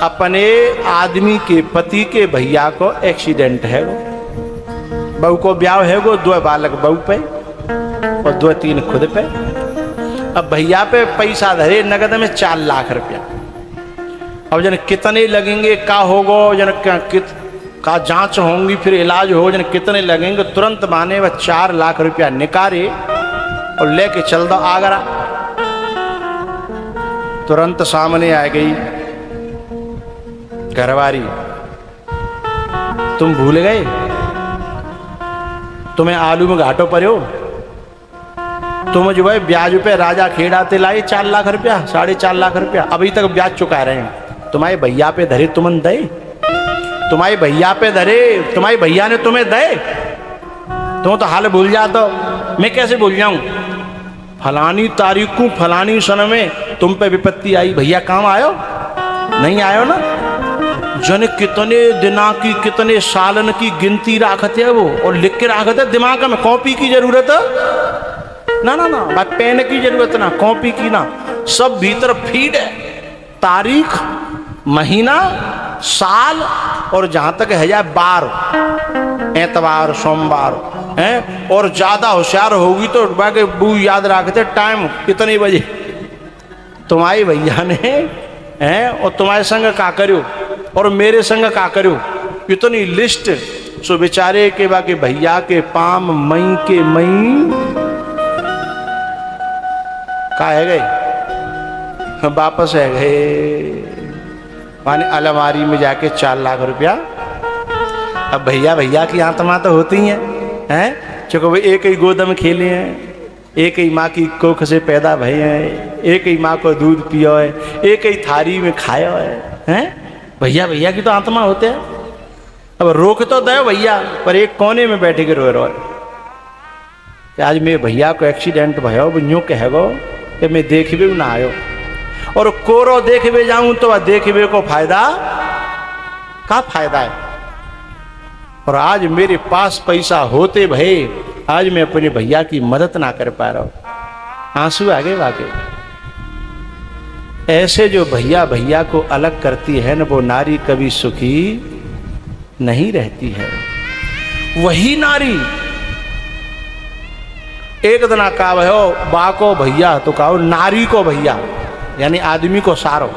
अपने आदमी के पति के भैया को एक्सीडेंट है वो, बहू को ब्याह है वो, 2 बालक बहू पे और 2-3 खुद पे। अब भैया पे पैसा धरे नगद में 4 लाख रुपया। अब जन कितने लगेंगे, का होगो, जन का जांच होंगी, फिर इलाज हो, जन कितने लगेंगे, तुरंत माने वह 4 लाख रुपया निकाले और लेके चल दो आगरा। तुरंत सामने आ गई घरवारी, तुम भूल गए, तुम्हें आलू में घाटो पर हो, तुम जो है ब्याज पे राजा खेड़ाते लाए 4 लाख रुपया, 4.5 लाख रुपया, अभी तक ब्याज चुका रहे हैं। तुम्हारे भैया पे धरे तुमन दे, तुम्हारे भैया पे धरे, तुम्हारे भैया ने तुम्हें दे, तुम तो हाल भूल जाते हो। मैं कैसे भूल जाऊं? फलानी तारीख को फलानी सन में तुम पे विपत्ति आई, भैया काम आयो? नहीं आयो ना। जन कितने दिना की, कितने सालन की गिनती राखते है वो, और लिख के राखते दिमाग में। कॉपी की जरूरत है ना, ना ना, पेन की जरूरत ना, कॉपी की ना, सब भीतर फीड है। तारीख, महीना, साल, और जहां तक है जाए बार, एतवार, सोमवार है। और ज्यादा होशियार होगी तो बाकी बू याद रखते टाइम कितने बजे तुम्हारे भैया ने है, और तुम्हारे संग का करो और मेरे संग का करो, इतनी लिस्ट। सो बेचारे के बाकी भैया के पाम मई के मई का है गए, वापस है गए माने अलमारी में जाके 4 लाख रुपया। अब भैया भैया की आत्मा तो होती हैं, चूंकि वो एक ही गोदम खेले हैं, एक ही माँ की कोख से पैदा भये हैं, एक ही माँ को दूध पियो है, एक ही थारी में खाया है। भैया भैया की तो आत्मा होते हैं। अब रोक तो दे भैया, पर एक कोने में बैठे के रोए कि आज मेरे भैया को एक्सीडेंट भयो, यूँ कहेगो कि मैं देखबे ना आयो, और कोरो देखबे जाऊं तो देखबे को फायदा का फायदा है। और आज मेरे पास पैसा होते भये, आज मैं अपने भैया की मदद ना कर पा रहा हूं। आंसू आगे वागे। ऐसे जो भैया भैया को अलग करती है न, वो नारी कभी सुखी नहीं रहती है। वही नारी एक दिन का भयो बा को भैया तो कहो नारी को भैया, यानी आदमी को सारो।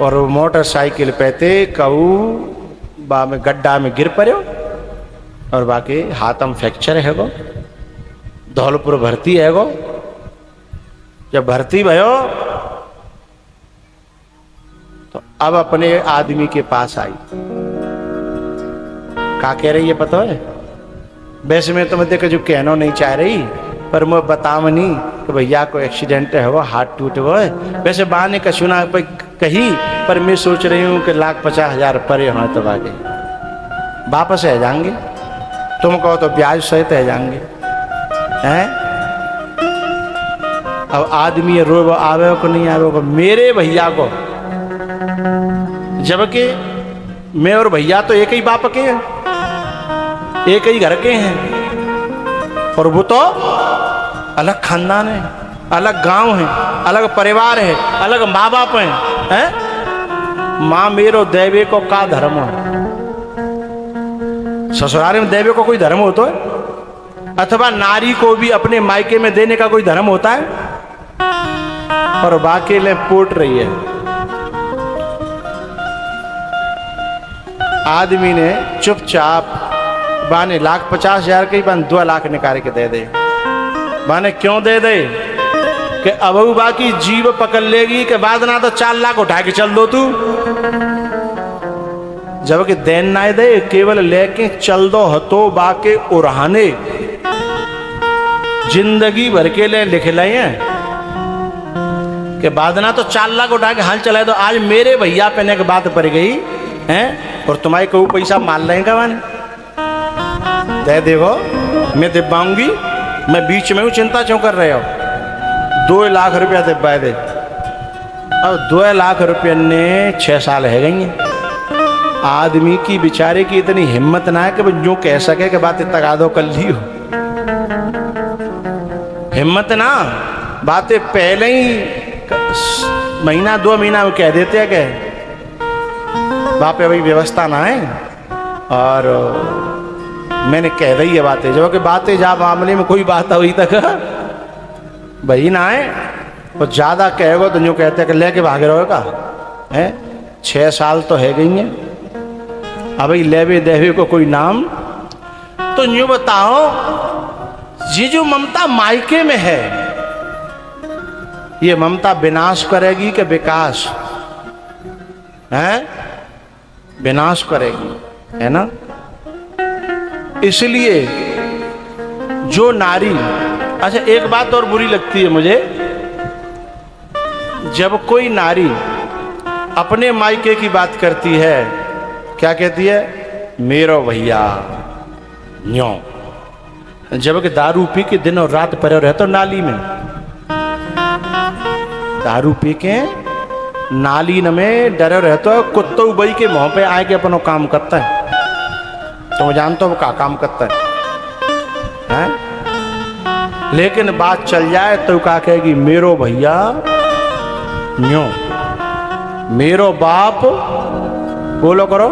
और मोटरसाइकिल पे थे कहू बा में गड्ढा में गिर पड़ो, और बाकी हाथम फ्रैक्चर है गो, धौलपुर भर्ती है गो। जब भर्ती भयो तो अब अपने आदमी के पास आई, का कह रही है पता है? वैसे मैं तुम्हें देख जो कहना नहीं चाह रही, पर मैं बताव नहीं कि भैया को एक्सीडेंट है वो, हाथ टूट वो है। वैसे बाने का सुना कही, पर मैं सोच रही हूँ कि 1,50,000 परे हो तो आगे वापस आ जाएंगे, तुम कहो तो ब्याज सहित आ जाएंगे हैं। अब आदमी रो आवे को नहीं आवे को, मेरे भैया को, जबकि मैं और भैया तो एक ही बाप के हैं, एक ही घर के हैं, और वो तो अलग खानदान है, अलग गांव है, अलग परिवार है, अलग माँ बाप हैं। माँ मेरो देवे को का धर्म है? ससुराल में देवे को कोई धर्म होता है? अथवा नारी को भी अपने मायके में देने का कोई धर्म होता है? और बाकी ले पोट रही है। आदमी ने चुपचाप बाने 1,50,000 के ही 2 लाख निकाल के दे दे। बाने क्यों दे दे कि अब बाकी जीव पकड़ लेगी के बाद ना तो 4 लाख उठा के चल दो तू। जबकि देन ना दे, केवल लेके चल दो हतो बाके उड़ाने जिंदगी भर के लिए लिख लाए हैं कि बाद ना तो 4 लाख उठा के हाल चलाए। तो आज मेरे भैया पहने की बात पड़ गई हैं, और तुम्हारे को पैसा माल लेगा माने दे देवो, मैं दिब्बाऊंगी, मैं बीच में हूँ, चिंता क्यों कर रहे हो? 2 लाख रुपया दिब्बा दे। अब 2 लाख रुपये ने 6 साल है गई हैं। आदमी की बेचारे की इतनी हिम्मत ना है कि वो जो कह सके कि बात इतना दो कर ली हो, हिम्मत ना, बातें पहले ही महीना 2 महीना में कह देते हैं कि बाप अभी व्यवस्था ना है, और मैंने कह दी है बातें, जो कि बातें जा मामले में कोई बात हुई तक भाई ना है, तो ज़्यादा कहेगा तो यूँ कहते हैं कि लेके भागे रहोगा है। 6 साल तो है गई हैं, अभी लेवे देवे को कोई नाम। तो यूँ बताओ, ये जो ममता मायके में है, ये ममता विनाश करेगी कि विकास है? विनाश करेगी, है ना। इसलिए जो नारी, अच्छा एक बात और बुरी लगती है मुझे, जब कोई नारी अपने मायके की बात करती है, क्या कहती है? मेरो भैया न्यों। जबकि दारू पी के दिन और रात पड़े रहते नाली में, दारू पी के नाली में डरे रहते हो, कुत्तो बई के मुंह पे आए के अपनो काम करता है। तो जानते हो वो क्या काम करता है? लेकिन बात चल जाए तो क्या कहेगी? मेरो भैया न्यों, मेरो बाप। बोलो करो,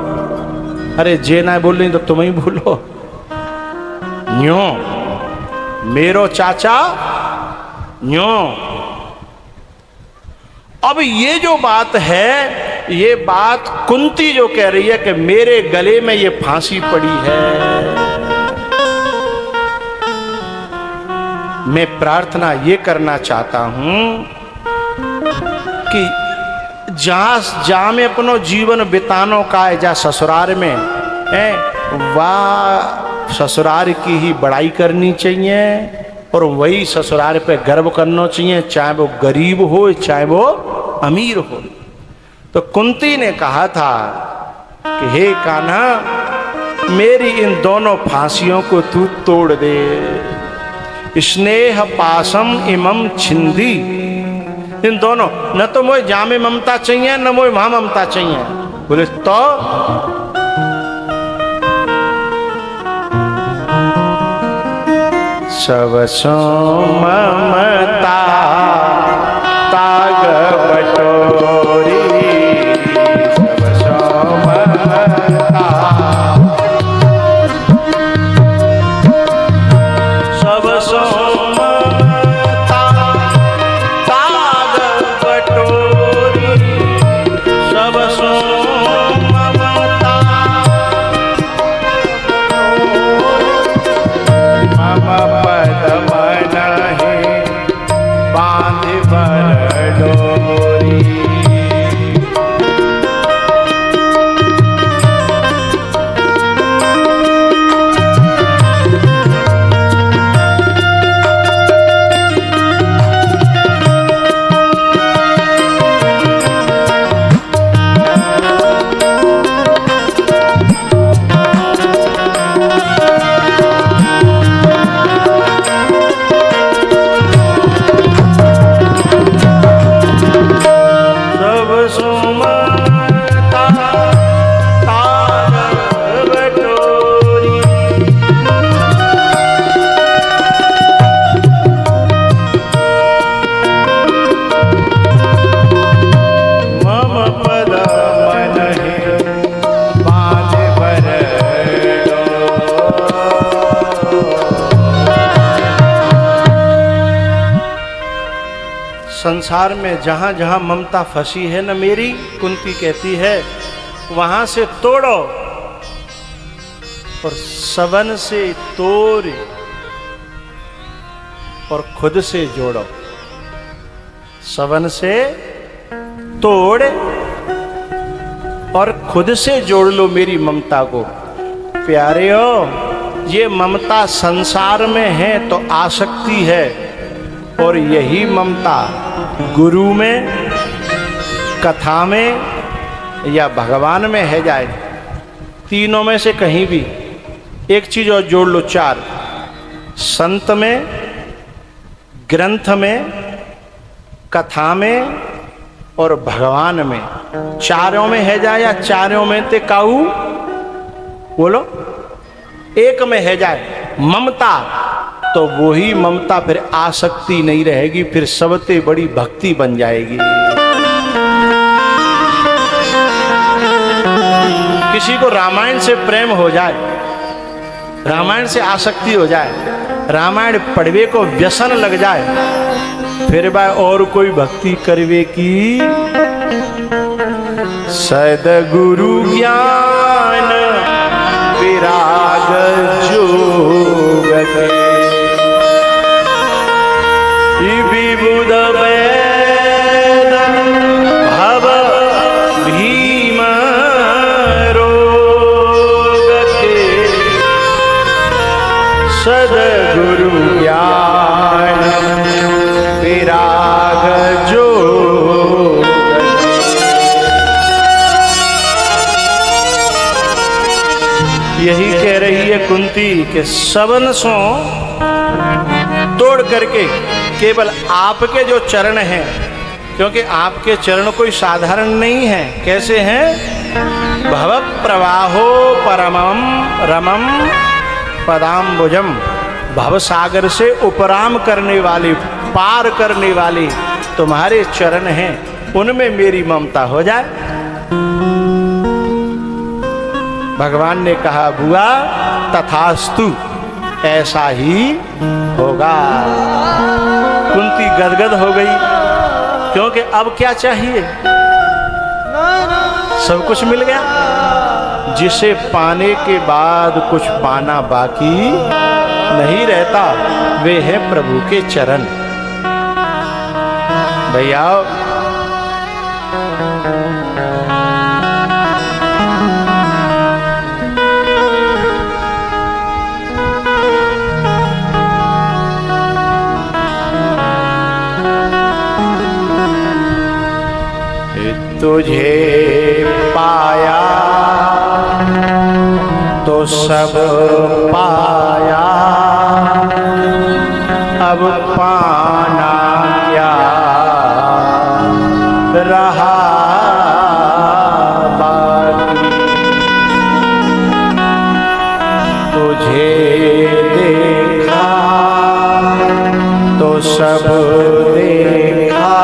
अरे जे ना बोल रही तो तुम ही बोलो। न्यों, मेरो चाचा न्यों। अब ये जो बात है, ये बात कुंती जो कह रही है कि मेरे गले में ये फांसी पड़ी है, मैं प्रार्थना ये करना चाहता हूं कि जहां में अपनो जीवन बितानो का है, जहाँ ससुराल में है, वाह ससुराल की ही बड़ाई करनी चाहिए, और वही ससुराल पे गर्व करना चाहिए, चाहे वो गरीब हो चाहे वो अमीर हो। तो कुंती ने कहा था कि हे कान्हा, मेरी इन दोनों फांसियों को तू तोड़ दे। स्नेह पासम इमम छिंदी, इन दोनों, न तो मोए जामे ममता चाहिए न मोए वहां ममता चाहिए। बोले तो सब सो ममता ताग बटोरी, सब सो ममता, सब सो ममता ताग बटोरी, सब सो ममता मम पद मन है बांध बर डोरी। संसार में जहां जहां ममता फंसी है न मेरी, कुंती कहती है वहां से तोड़ो और सबन से तोड़ और खुद से जोड़ो। सबन से तोड़ और खुद से जोड़ लो मेरी ममता को। प्यारे हो, ये ममता संसार में है तो आसक्ति है, और यही ममता गुरु में, कथा में या भगवान में है जाए, तीनों में से कहीं भी। एक चीज और जोड़ लो, 4, संत में, ग्रंथ में, कथा में और भगवान में, चारों में है जाए या चारों में ते काऊ बोलो, एक में है जाए ममता, तो वही ममता फिर आसक्ति नहीं रहेगी, फिर सबसे बड़ी भक्ति बन जाएगी। किसी को रामायण से प्रेम हो जाए, रामायण से आसक्ति हो जाए, रामायण पढ़वे को व्यसन लग जाए, फिर वह और कोई भक्ति करवे की सद्गुरु ज्ञान विराग जोग विबुध वेद भव भीम रोग के सद्गुरु ज्ञान विराग जोग। यही कह रही है कुंती कि सबन सो तोड़ करके केवल आपके जो चरण हैं, क्योंकि आपके चरण कोई साधारण नहीं है। कैसे हैं? भव प्रवाहो परमम रमम पदाम्बुजम, भव सागर से उपराम करने वाली, पार करने वाली तुम्हारे चरण हैं, उनमें मेरी ममता हो जाए। भगवान ने कहा बुआ तथास्तु, ऐसा ही होगा। कुंती गदगद हो गई, क्योंकि अब क्या चाहिए? सब कुछ मिल गया। जिसे पाने के बाद कुछ पाना बाकी नहीं रहता, वे है प्रभु के चरण। भैया तुझे पाया तो सब पाया, अब पाना क्या रहा बाकी। तुझे देखा तो सब देखा,